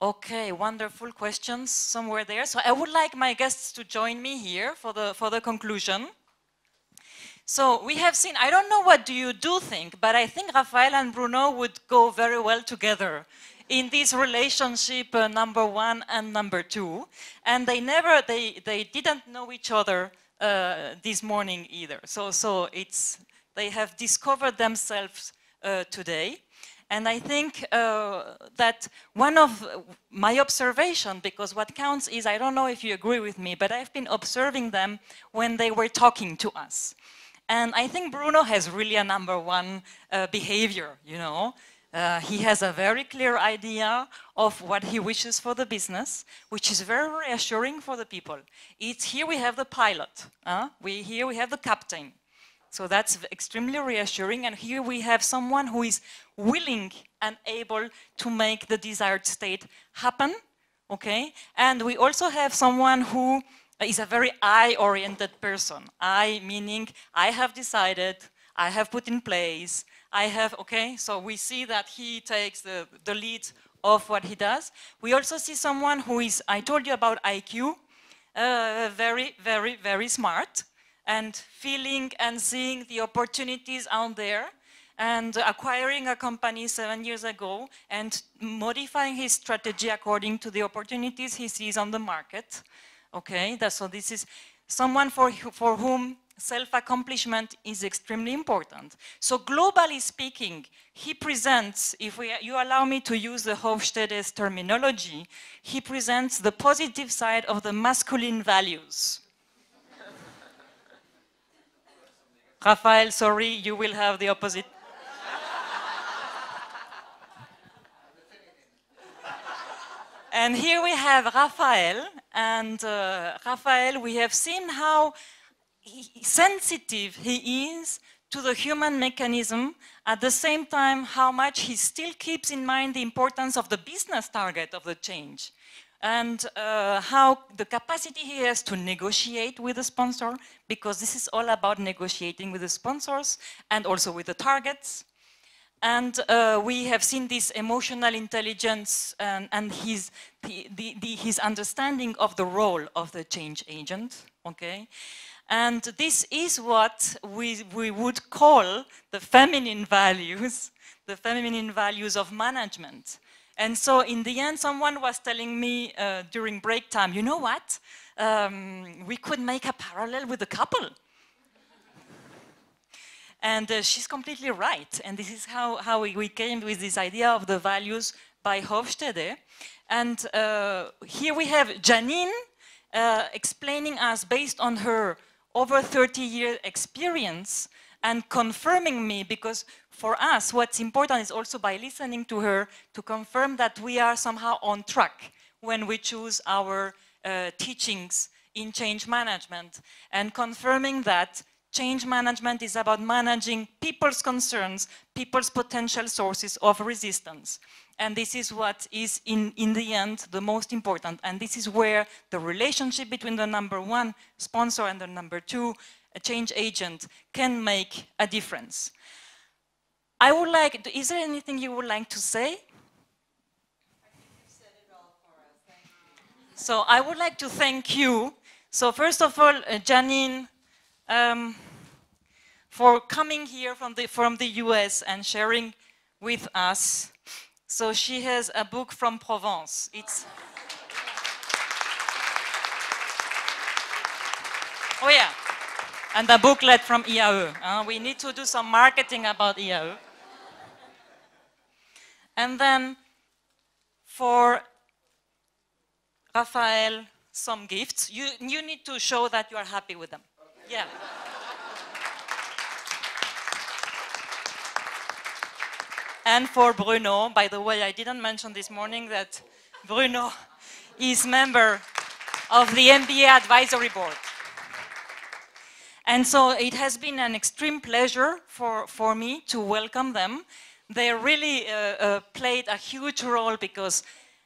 Okay, wonderful questions somewhere there. So I would like my guests to join me here for the conclusion. So we have seen, I don't know what do you think, but I think Raphael and Bruno would go very well together in this relationship number 1 and number 2. And they didn't know each other this morning either. So they have discovered themselves today. And I think that one of my observation, because what counts is, I don't know if you agree with me, but I've been observing them when they were talking to us. And I think Bruno has really a number 1 behavior, you know. He has a very clear idea of what he wishes for the business, which is very reassuring for the people. Here we have the pilot, here we have the captain. So that's extremely reassuring, and here we have someone who is willing and able to make the desired state happen, okay? And we also have someone who is a very I-oriented person. I meaning, I have decided, I have put in place, I have, okay? So we see that he takes the lead of what he does. We also see someone who is, I told you about IQ, very, very, very smart, and feeling and seeing the opportunities out there, and acquiring a company 7 years ago and modifying his strategy according to the opportunities he sees on the market. Okay, so this is someone for whom self-accomplishment is extremely important. So globally speaking, he presents, if you allow me to use the Hofstede's terminology, he presents the positive side of the masculine values. Raphael, sorry, you will have the opposite. And here we have Raphael, and Raphael, we have seen how sensitive he is to the human mechanism, at the same time how much he still keeps in mind the importance of the business target of the change, and how the capacity he has to negotiate with the sponsor, because this is all about negotiating with the sponsors and also with the targets. And we have seen this emotional intelligence and his understanding of the role of the change agent, okay? And this is what we would call the feminine values of management. And so in the end, someone was telling me during break time, you know what? We could make a parallel with a couple. And she's completely right. And this is how we came with this idea of the values by Hofstede. And here we have Janine explaining us based on her over 30-year experience and confirming me, because for us, what's important is also by listening to her to confirm that we are somehow on track when we choose our teachings in change management, and confirming that change management is about managing people's concerns, people's potential sources of resistance. And this is what is, in the end, the most important. And this is where the relationship between the number 1 sponsor and the number 2 change agent can make a difference. I would like, is there anything you would like to say? I think you've said it all for us. Thank you. So I would like to thank you. So first of all, Janine, for coming here from the US and sharing with us. So she has a book from Provence. It's oh yeah, and a booklet from IAE. We need to do some marketing about IAE. And then for Raphael, some gifts. You need to show that you are happy with them. Okay. Yeah. And for Bruno, by the way, I didn't mention this morning that Bruno is member of the MBA advisory board. And so it has been an extreme pleasure for me to welcome them. They really played a huge role, because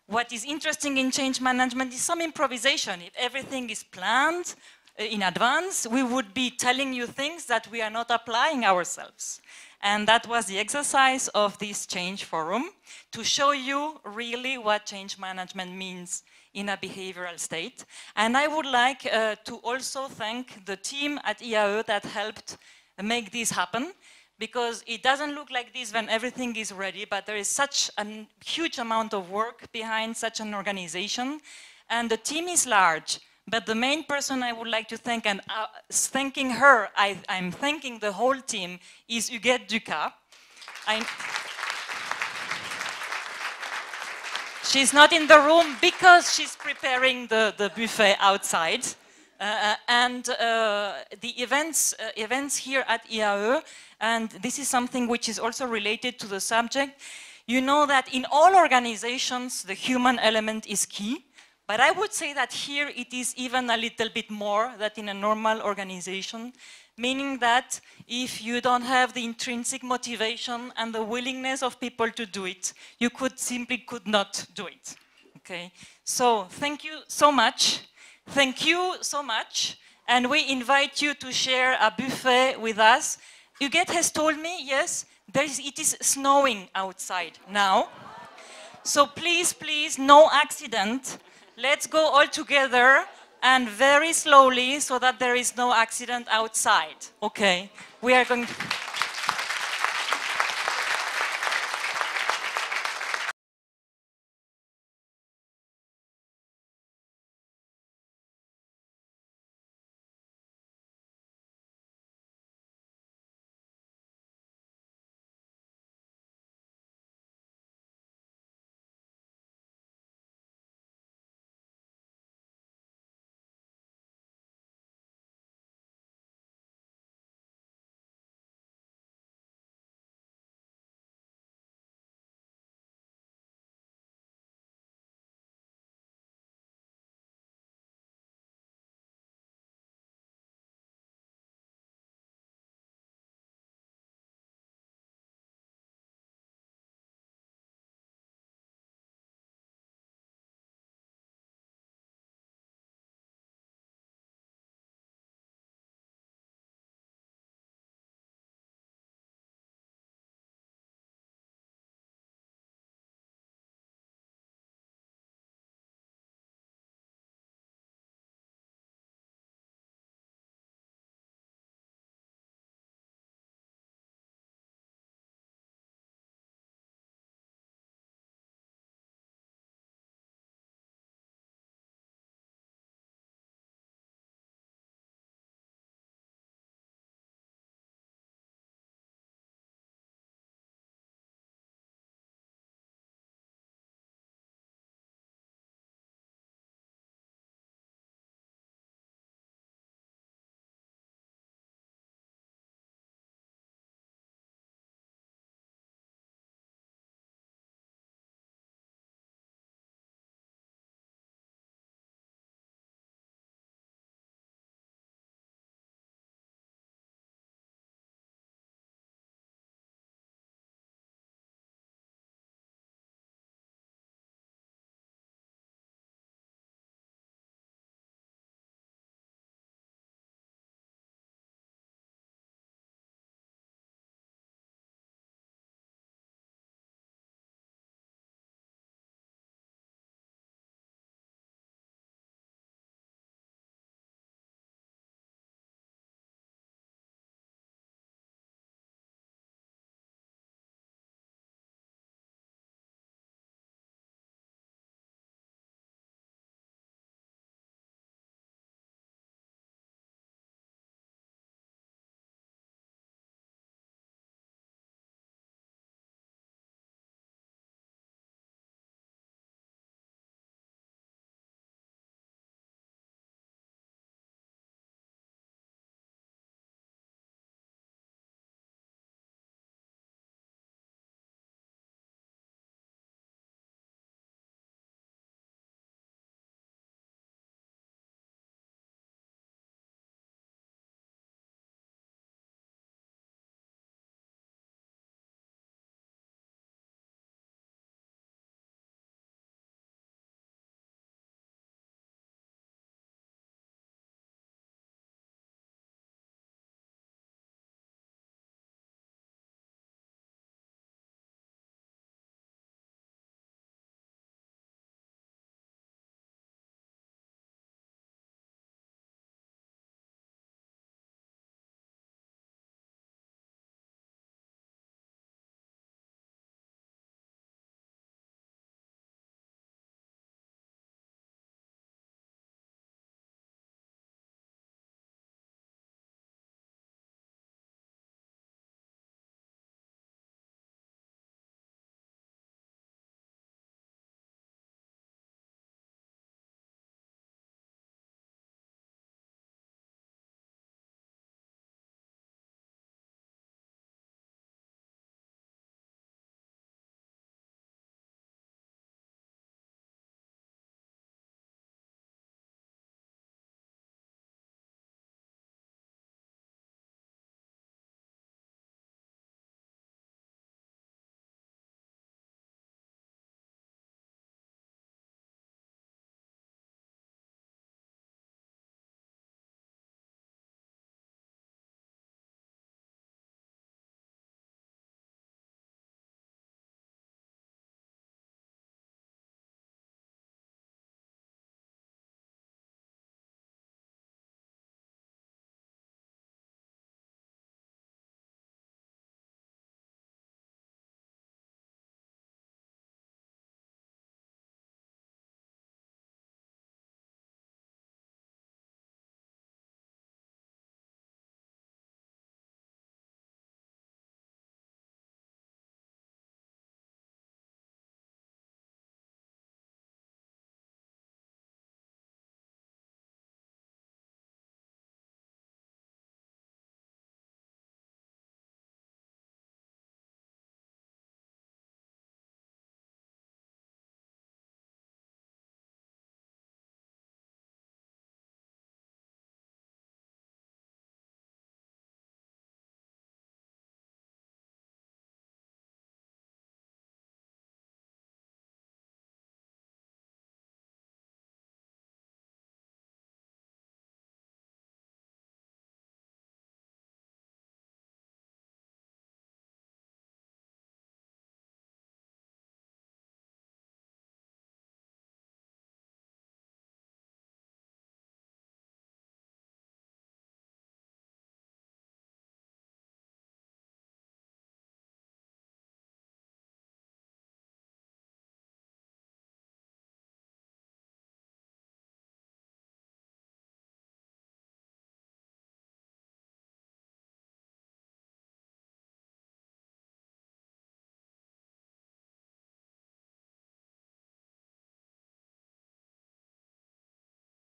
what is interesting in change management is some improvisation. If everything is planned in advance, we would be telling you things that we are not applying ourselves. And that was the exercise of this change forum, to show you really what change management means in a behavioral state. And I would like to also thank the team at IAE that helped make this happen, because it doesn't look like this when everything is ready, but there is such a huge amount of work behind such an organization. And the team is large, but the main person I would like to thank, and thanking her, I'm thanking the whole team, is Huguette Ducas. She's not in the room because she's preparing the buffet outside. The events here at IAE, and this is something which is also related to the subject. You know that in all organizations, the human element is key. But I would say that here it is even a little bit more than in a normal organization, meaning that if you don't have the intrinsic motivation and the willingness of people to do it, you simply could not do it. Okay? So thank you so much. Thank you so much. And we invite you to share a buffet with us. Huguette has told me, yes, it is snowing outside now. So please, please, no accident. Let's go all together and very slowly so that there is no accident outside. Okay, we are going to...